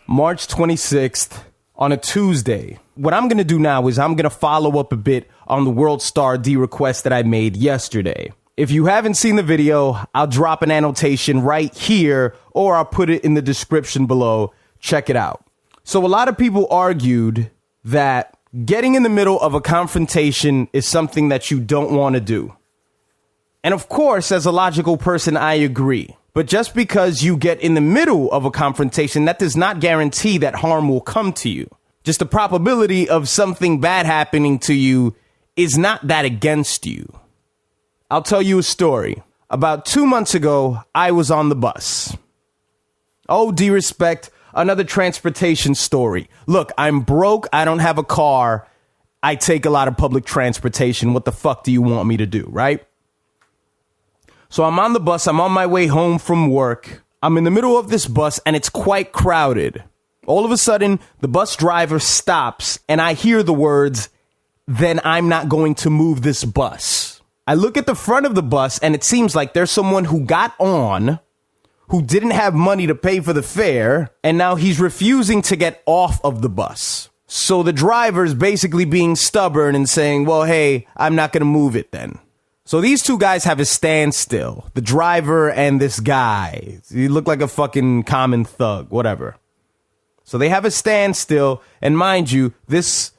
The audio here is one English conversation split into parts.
March 26th on a Tuesday. What I'm going to do now is I'm going to follow up a bit on the Worldstar D request that I made yesterday. If you haven't seen the video, I'll drop an annotation right here, or I'll put it in the description below. Check it out. So a lot of people argued that getting in the middle of a confrontation is something that you don't want to do. And of course, as a logical person, I agree. But just because you get in the middle of a confrontation, that does not guarantee that harm will come to you. Just the probability of something bad happening to you is not that against you. I'll tell you a story. About 2 months ago, I was on the bus. Oh, D-Respect, another transportation story. Look, I'm broke. I don't have a car. I take a lot of public transportation. What the fuck do you want me to do, right? So I'm on the bus. I'm on my way home from work. I'm in the middle of this bus, and it's quite crowded. All of a sudden, the bus driver stops, and I hear the words, "Then I'm not going to move this bus." I look at the front of the bus, and it seems like there's someone who got on, who didn't have money to pay for the fare, and now he's refusing to get off of the bus. So the driver's basically being stubborn and saying, well, hey, I'm not going to move it then. So these two guys have a standstill, the driver and this guy. He looked like a fucking common thug, whatever. So they have a standstill, and mind you, this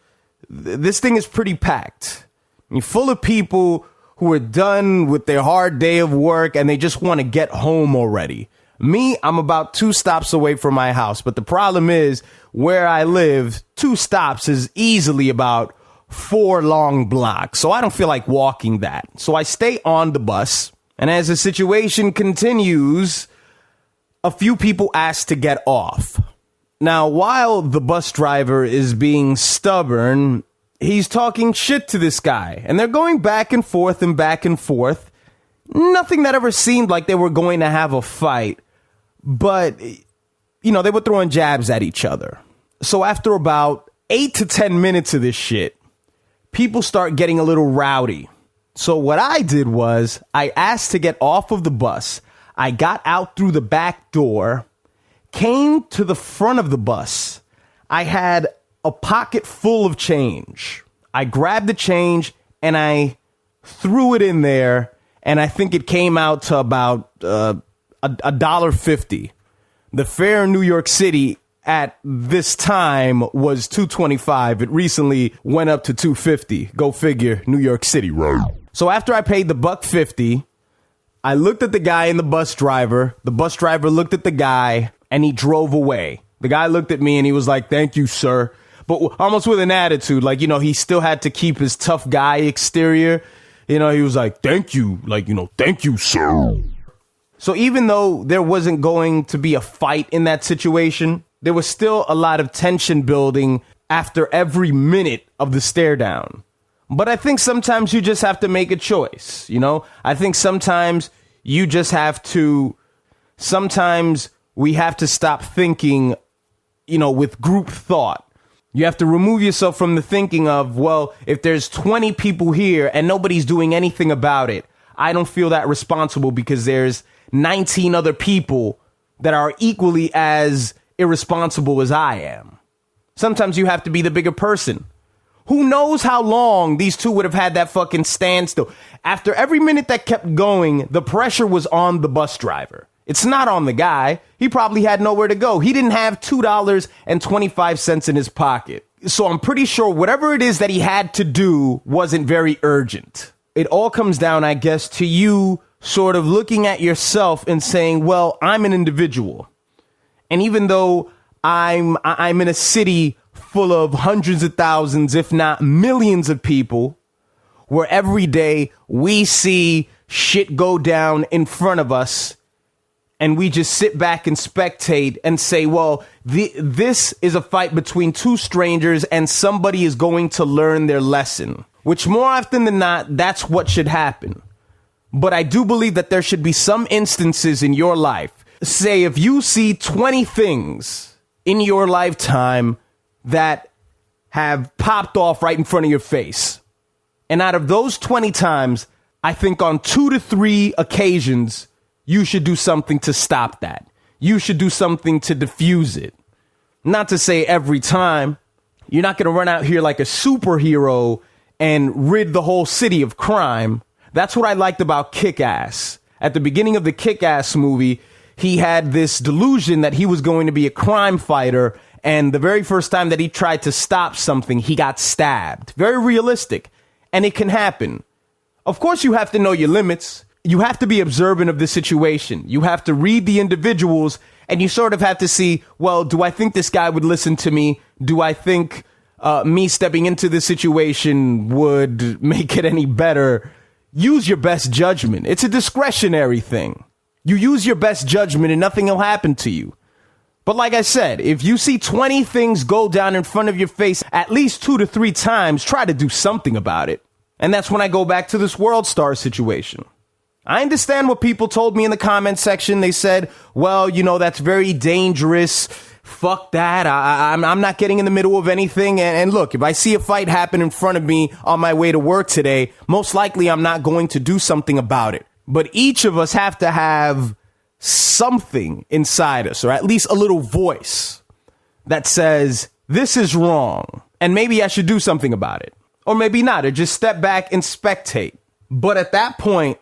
thing is pretty packed. I mean, full of people who are done with their hard day of work and they just want to get home already. Me, I'm about 2 stops away from my house, but the problem is where I live, 2 stops is easily about 4 long blocks, so I don't feel like walking that. So I stay on the bus, and as the situation continues, a few people ask to get off. Now, while the bus driver is being stubborn, he's talking shit to this guy, and they're going back and forth and back and forth. Nothing that ever seemed like they were going to have a fight, but, you know, they were throwing jabs at each other. So after about 8 to 10 minutes of this shit, people start getting a little rowdy. So what I did was I asked to get off of the bus. I got out through the back door, came to the front of the bus. I had a pocket full of change. I grabbed the change and I threw it in there, and I think it came out to about $1.50. The fare in New York City at this time was $2.25. It recently went up to $2.50. Go figure, New York City, right? So after I paid the $1.50, I looked at the guy and the bus driver. The bus driver looked at the guy and he drove away. The guy looked at me and he was like, "Thank you, sir." But almost with an attitude, like, you know, he still had to keep his tough guy exterior. You know, he was like, "Thank you, like, you know, thank you, sir." So even though there wasn't going to be a fight in that situation, there was still a lot of tension building after every minute of the stare down. But I think sometimes you just have to make a choice, you know? I think sometimes you just have to, sometimes we have to stop thinking, you know, with group thought. You have to remove yourself from the thinking of, well, if there's 20 people here and nobody's doing anything about it, I don't feel that responsible because there's 19 other people that are equally as irresponsible as I am. Sometimes you have to be the bigger person. Who knows how long these two would have had that fucking standstill? After every minute that kept going, the pressure was on the bus driver. It's not on the guy. He probably had nowhere to go. He didn't have $2.25 in his pocket. So I'm pretty sure whatever it is that he had to do wasn't very urgent. It all comes down, I guess, to you sort of looking at yourself and saying, well, I'm an individual. And even though I'm in a city full of hundreds of thousands, if not millions of people, where every day we see shit go down in front of us, and we just sit back and spectate and say, well, this is a fight between 2 strangers and somebody is going to learn their lesson, which more often than not, that's what should happen. But I do believe that there should be some instances in your life. Say if you see 20 things in your lifetime that have popped off right in front of your face, and out of those 20 times, I think on 2 to 3 occasions, you should do something to stop that. You should do something to diffuse it. Not to say every time. You're not going to run out here like a superhero and rid the whole city of crime. That's what I liked about Kick-Ass. At the beginning of the Kick-Ass movie, he had this delusion that he was going to be a crime fighter, and the very first time that he tried to stop something, he got stabbed. Very realistic, and it can happen. Of course, you have to know your limits. You have to be observant of the situation. You have to read the individuals, and you sort of have to see, well, do I think this guy would listen to me? Do I think me stepping into this situation would make it any better? Use your best judgment. It's a discretionary thing. You use your best judgment and nothing will happen to you. But like I said, if you see 20 things go down in front of your face at least 2 to 3 times, try to do something about it. And that's when I go back to this Worldstar situation. I understand what people told me in the comment section. They said, well, you know, that's very dangerous. Fuck that. I'm not getting in the middle of anything. And look, if I see a fight happen in front of me on my way to work today, most likely I'm not going to do something about it. But each of us have to have something inside us, or at least a little voice that says, this is wrong, and maybe I should do something about it. Or maybe not, or just step back and spectate. But at that point,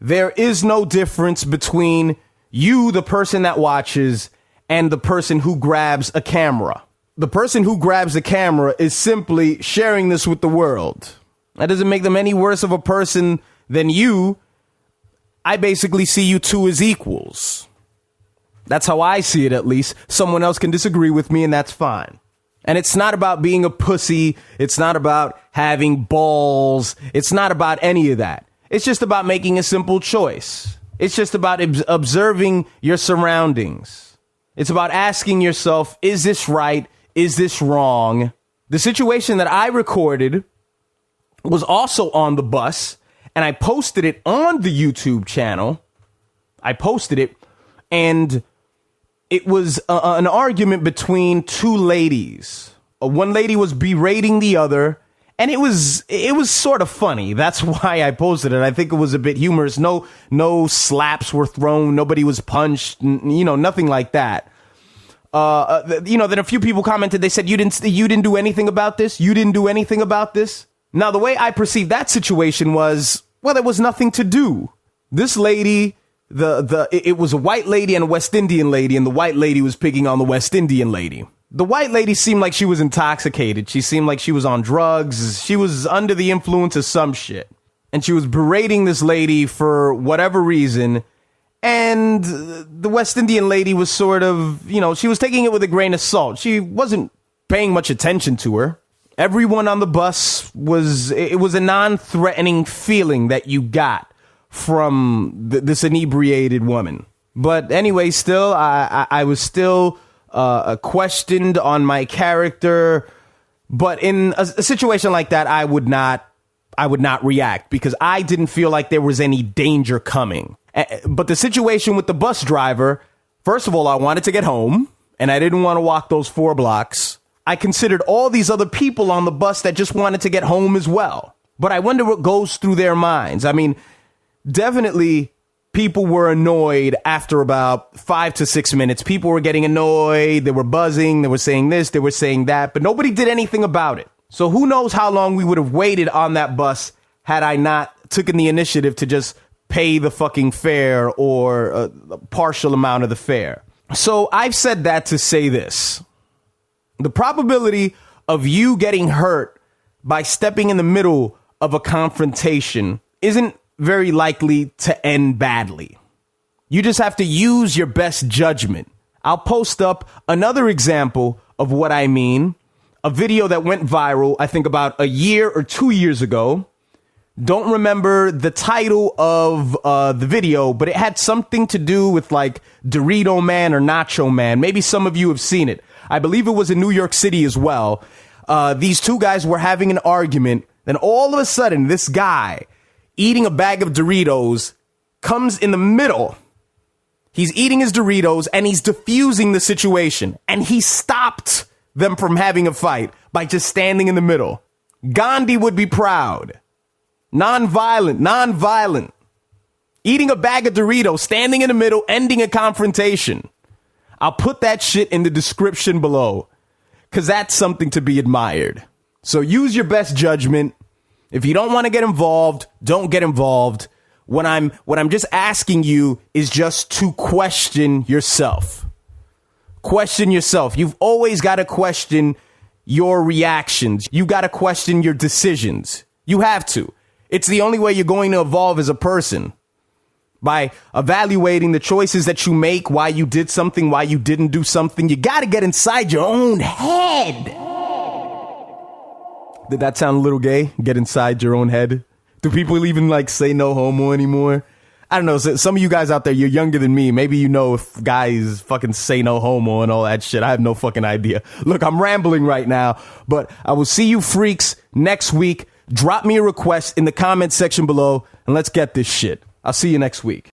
there is no difference between you, the person that watches, and the person who grabs a camera. The person who grabs a camera is simply sharing this with the world. That doesn't make them any worse of a person than you. I basically see you two as equals. That's how I see it, at least. Someone else can disagree with me, and that's fine. And it's not about being a pussy. It's not about having balls. It's not about any of that. It's just about making a simple choice. It's just about observing your surroundings. It's about asking yourself, is this right? Is this wrong? The situation that I recorded was also on the bus, and I posted it on the YouTube channel. I posted it, and it was an argument between 2 ladies. One lady was berating the other, and it was sort of funny. That's why I posted it. I think it was a bit humorous. No slaps were thrown. Nobody was punched. Nothing like that. Then a few people commented. They said, you didn't do anything about this. You didn't do anything about this. Now, the way I perceived that situation was, well, there was nothing to do. This lady, it was a white lady and a West Indian lady, and the white lady was picking on the West Indian lady. The white lady seemed like she was intoxicated. She seemed like she was on drugs. She was under the influence of some shit. And she was berating this lady for whatever reason. And the West Indian lady was sort of, she was taking it with a grain of salt. She wasn't paying much attention to her. Everyone on the bus was a non-threatening feeling that you got from this inebriated woman. But anyway, still, I was still questioned on my character. But in a situation like that, I would not react because I didn't feel like there was any danger coming. But the situation with the bus driver, first of all, I wanted to get home, and I didn't want to walk those 4 blocks. I considered all these other people on the bus that just wanted to get home as well. But I wonder what goes through their minds. I mean, definitely people were annoyed after about 5 to 6 minutes. People were getting annoyed. They were buzzing. They were saying this. They were saying that. But nobody did anything about it. So who knows how long we would have waited on that bus had I not taken the initiative to just pay the fucking fare or a partial amount of the fare. So I've said that to say this. The probability of you getting hurt by stepping in the middle of a confrontation isn't very likely to end badly. You just have to use your best judgment. I'll post up another example of what I mean. A video that went viral, I think about a year or 2 years ago. Don't remember the title of the video, but it had something to do with like Dorito Man or Nacho Man. Maybe some of you have seen it. I believe it was in New York City as well. These 2 guys were having an argument. Then all of a sudden, this guy eating a bag of Doritos comes in the middle. He's eating his Doritos and he's diffusing the situation. And he stopped them from having a fight by just standing in the middle. Gandhi would be proud. Non-violent. Eating a bag of Doritos, standing in the middle, ending a confrontation. I'll put that shit in the description below. because that's something to be admired. So use your best judgment. If you don't want to get involved, don't get involved. What I'm just asking you is just to question yourself. Question yourself. You've always got to question your reactions. You got to question your decisions. You have to. It's the only way you're going to evolve as a person. By evaluating the choices that you make, why you did something, why you didn't do something. You got to get inside your own head. Did that sound a little gay? Get inside your own head? Do people even like say no homo anymore? I don't know. Some of you guys out there, you're younger than me. Maybe you know if guys fucking say no homo and all that shit. I have no fucking idea. Look, I'm rambling right now, but I will see you freaks next week. Drop me a request in the comment section below and let's get this shit. I'll see you next week.